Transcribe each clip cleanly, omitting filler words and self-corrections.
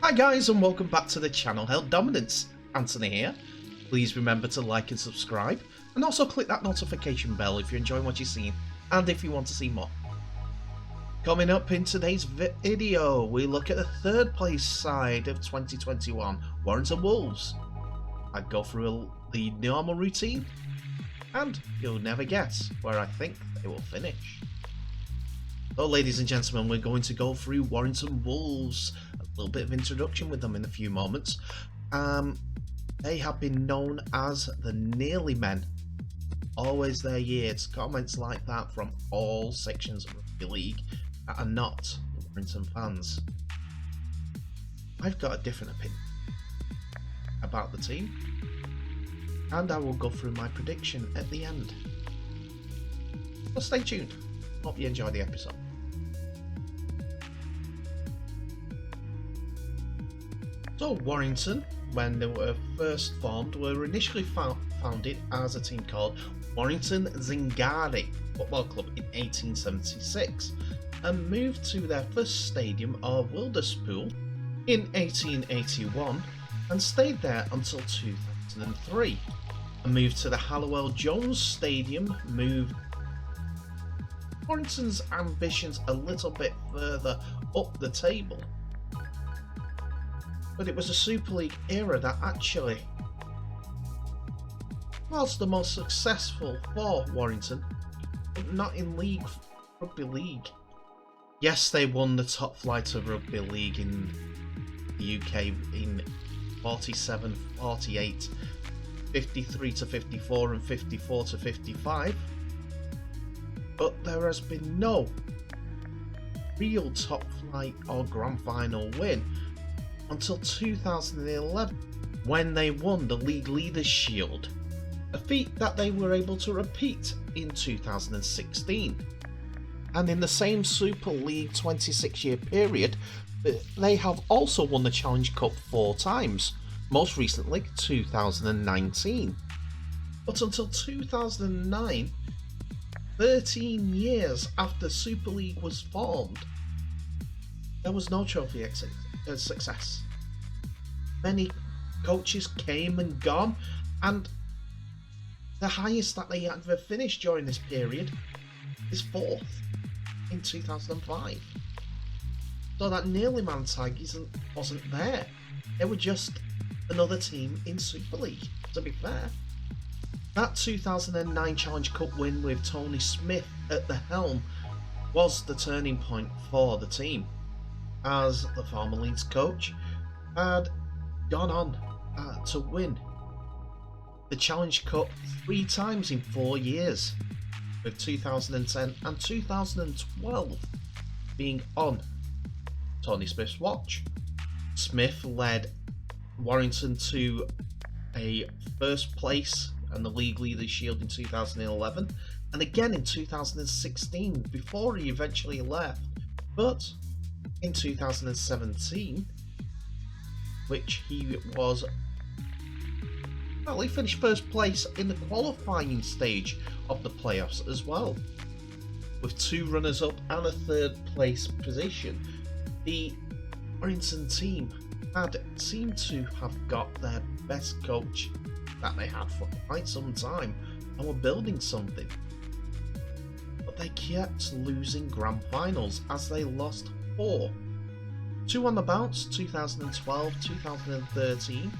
Hi guys, and welcome back to the channel. Held Dominance, Anthony here. Please remember to like and subscribe, and also click that notification bell if you're enjoying what you're seeing and if you want to see more. Coming up in today's video, we look at the third place side of 2021, Warrington Wolves. I go through the normal routine, and you'll never guess where I think they will finish. So ladies and gentlemen, we're going to go through Warrington Wolves, a little bit of introduction with them in a few moments. They have been known as the Nearly Men, always their years. Comments like that from all sections of rugby league that are not Warrington fans. I've got a different opinion about the team, and I will go through my prediction at the end. So stay tuned. Hope you enjoy the episode. So Warrington, when they were first formed, were initially founded as a team called Warrington Zingari Football Club in 1876 and moved to their first stadium of Wilderspool in 1881 and stayed there until 2003 and moved to the Halliwell Jones Stadium, moved Warrington's ambitions a little bit further up the table. But it was a Super League era that actually was the most successful for Warrington, but not in rugby league. Yes, they won the top flight of rugby league in the UK in 47, 48, 53 to 54 and 54 to 55. But there has been no real top flight or grand final win until 2011, when they won the League Leaders Shield, a feat that they were able to repeat in 2016. And in the same Super League 26-year period, they have also won the Challenge Cup 4 times, most recently 2019. But until 2009, 13 years after Super League was formed, there was no trophy success. Many coaches came and gone, and the highest that they ever finished during this period is 4th in 2005. So that Nearly Man tag wasn't there. They were just another team in Super League, to be fair. That 2009 Challenge Cup win with Tony Smith at the helm was the turning point for the team, as the former Leeds coach had gone on to win the Challenge Cup 3 times in 4 years, with 2010 and 2012 being on Tony Smith's watch. Smith led Warrington to a first place and the League Leaders Shield in 2011 and again in 2016 before he eventually left. But in 2017, which he finished first place in the qualifying stage of the playoffs as well, with 2 runners-up and a 3rd place position. The Warrington team had seemed to have got their best coach that they had for quite some time and were building something. But they kept losing grand finals as they lost 4. 2 on the bounce, 2012, 2013,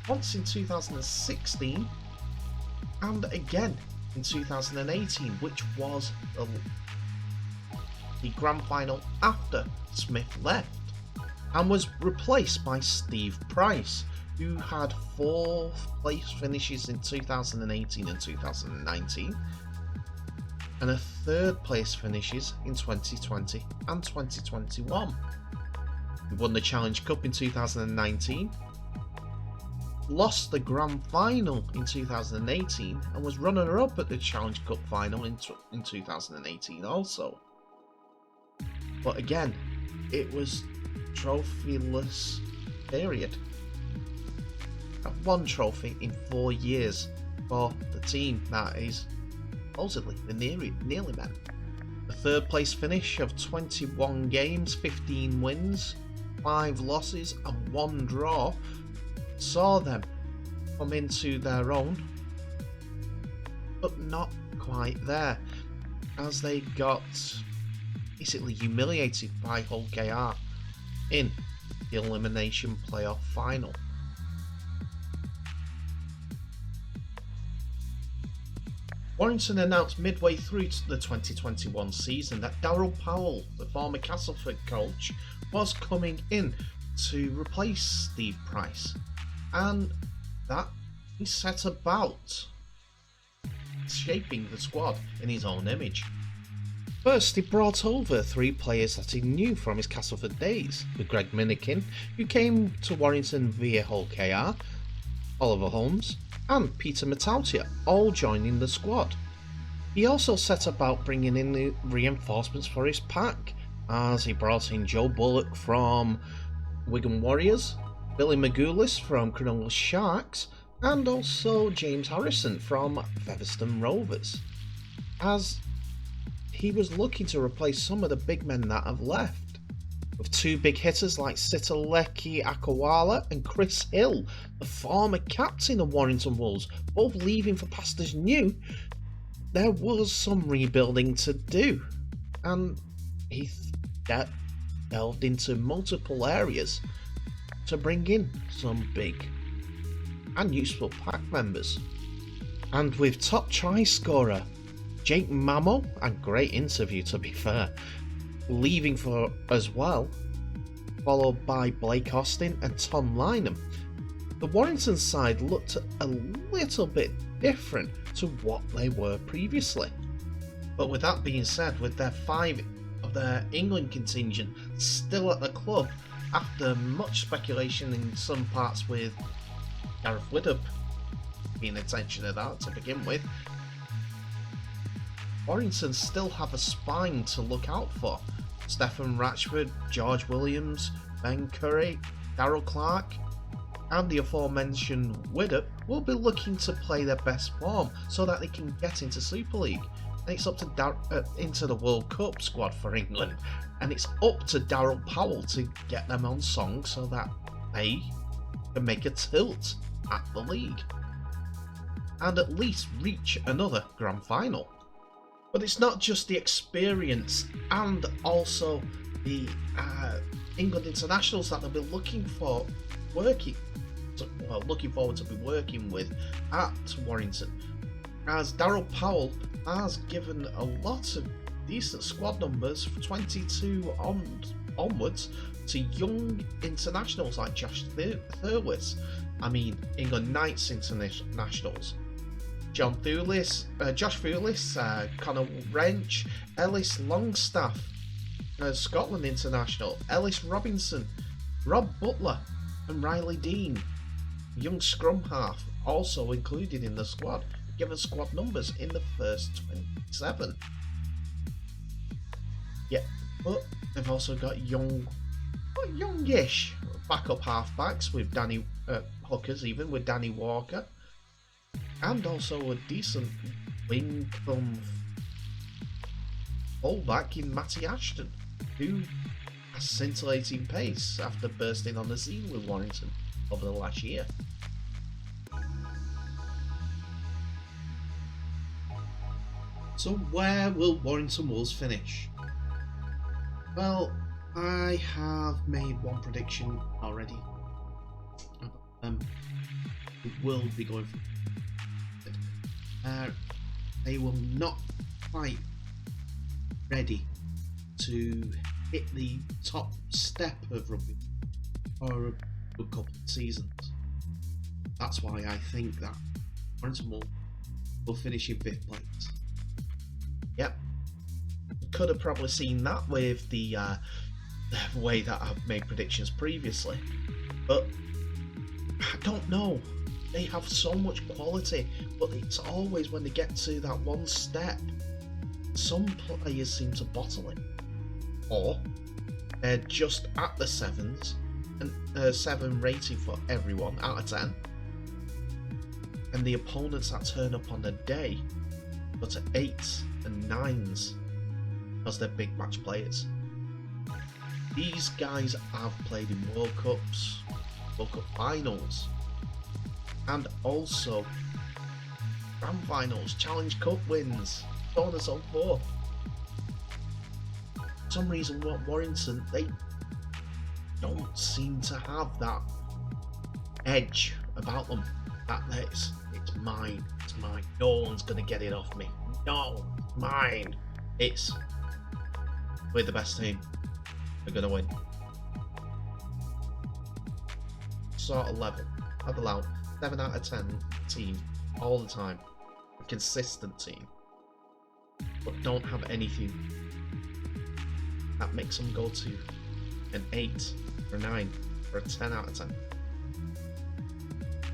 once in 2016, and again in 2018, which was the grand final after Smith left, and was replaced by Steve Price, who had 4th place finishes in 2018 and 2019, and a 3rd place finishes in 2020 and 2021. He won the Challenge Cup in 2019, lost the Grand Final in 2018, and was runner-up at the Challenge Cup Final in 2018 also. But again, it was trophyless period. 1 trophy in 4 years for the team that is supposedly the Nearly Men. A 3rd place finish of 21 games, 15 wins, 5 losses and 1 draw saw them come into their own, but not quite there, as they got basically humiliated by Hull KR in the elimination playoff final. Warrington announced midway through the 2021 season that Daryl Powell, the former Castleford coach, was coming in to replace Steve Price, and that he set about shaping the squad in his own image. First, he brought over 3 players that he knew from his Castleford days, with Greg Minikin, who came to Warrington via Hull KR, Oliver Holmes, and Peter Matautia, all joining the squad. He also set about bringing in the reinforcements for his pack, as he brought in Joe Bullock from Wigan Warriors, Billy Magoulis from Cronulla Sharks, and also James Harrison from Featherstone Rovers, as he was looking to replace some of the big men that have left. With 2 big hitters like Sitaleki Akawala and Chris Hill, the former captain of Warrington Wolves, both leaving for pastures new, there was some rebuilding to do, and he delved into multiple areas to bring in some big and useful pack members. And with top try scorer Jake Mamo, and great interview to be fair, leaving for as well, followed by Blake Austin and Tom Lynham, the Warrington side looked a little bit different to what they were previously. But with that being said, with their 5 of their England contingent still at the club, after much speculation in some parts with Gareth Widdop being attention of that to begin with, Warrington still have a spine to look out for. Stefan Ratchford, George Williams, Ben Curry, Darryl Clark, and the aforementioned Widdop will be looking to play their best form so that they can get into Super League. And it's up to into the World Cup squad for England, and it's up to Daryl Powell to get them on song so that they can make a tilt at the league and at least reach another grand final. But it's not just the experience and also the England internationals that they'll be looking forward to be working with at Warrington, as Daryl Powell has given a lot of decent squad numbers from 22 onwards to young internationals like Josh Thurwitz, England Knights internationals, Josh Thulis, Conor Wrench, Ellis Longstaff, Scotland international, Ellis Robinson, Rob Butler and Riley Dean, young scrum half, also included in the squad, given squad numbers in the first 27. Yeah, but they've also got youngish backup halfbacks with Danny hookers, even with Danny Walker, and also a decent wing from fullback in Matty Ashton, who has scintillating pace after bursting on the scene with Warrington over the last year. So where will Warrington Wolves finish? Well, I have made one prediction already. It will be going for they will not quite ready to hit the top step of rugby for a good couple of seasons. That's why I think that Warrington will finish in 5th place. Yep, could have probably seen that with the way that I've made predictions previously, but I don't know. They have so much quality, but it's always when they get to that one step, some players seem to bottle it, or they're just at the 7s, and 7 rating for everyone out of 10, and the opponents that turn up on the day go to 8s and 9s because they're big match players. These guys have played in World Cups, World Cup finals, and also Grand Finals, Challenge Cup wins, so on and so forth. For some reason, Warrington, they don't seem to have that edge about them. That it's mine, it's mine. No one's gonna get it off me. No, it's mine. We're the best team. We're gonna win. Sort of level. I've allowed 7 out of 10 team all the time. A consistent team. But don't have anything that makes them go to an 8 or 9 or a 10 out of 10.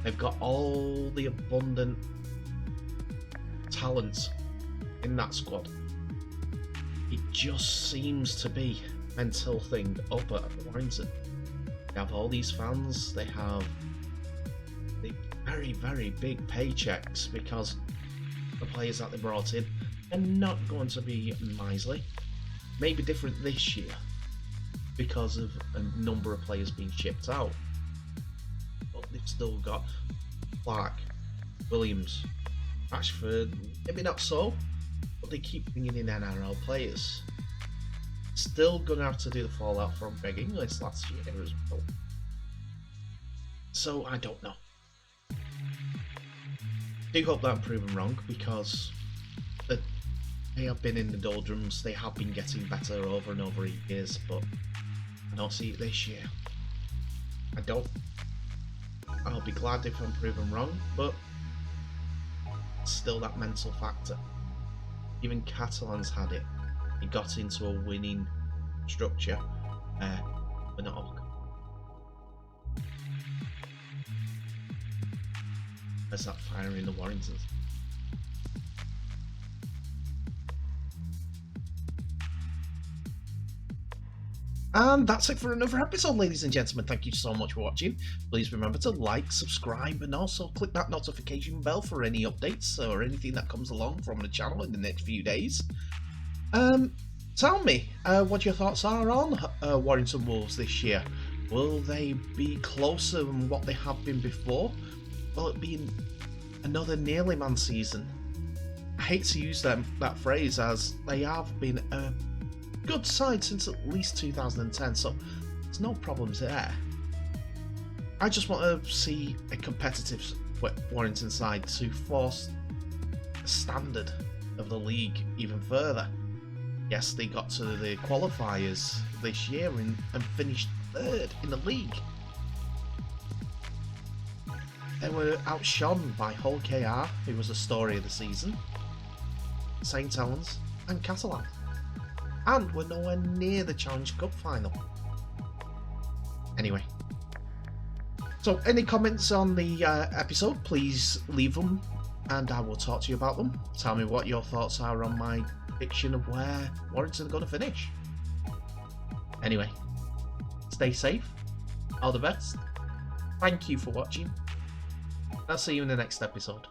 They've got all the abundant talent in that squad. It just seems to be a mental thing up at Warrington. They have all these fans, they have the very, very big paychecks because the players that they brought in are not going to be miserly. Maybe different this year because of a number of players being shipped out. But they've still got Clark, Williams, Ashford, maybe not so, but they keep bringing in NRL players. Still gonna have to do the fallout from Greg Inglis last year as well. So I don't know. Do hope that I'm proven wrong because they have been in the doldrums. They have been getting better over and over years, but I don't see it this year. I don't. I'll be glad if I'm proven wrong, but still that mental factor. Even Catalan's had it. He got into a winning structure. We're not all. There's that fire in the Warringtons. And that's it for another episode, ladies and gentlemen. Thank you so much for watching. Please remember to like, subscribe, and also click that notification bell for any updates or anything that comes along from the channel in the next few days. Tell me what your thoughts are on Warrington Wolves this year. Will they be closer than what they have been before? Will it be another nearly man season? I hate to use that phrase as they have been a good side since at least 2010, so there's no problems there. I just want to see a competitive Warrington side to force the standard of the league even further. Yes, they got to the qualifiers this year and finished 3rd in the league. They were outshone by Hull KR, who was the story of the season, St Helens and Catalan, and were nowhere near the Challenge Cup final. Anyway, so any comments on the episode, please leave them and I will talk to you about them. Tell me what your thoughts are on my prediction of where Warrington are going to finish. Anyway, stay safe, all the best, thank you for watching, I'll see you in the next episode.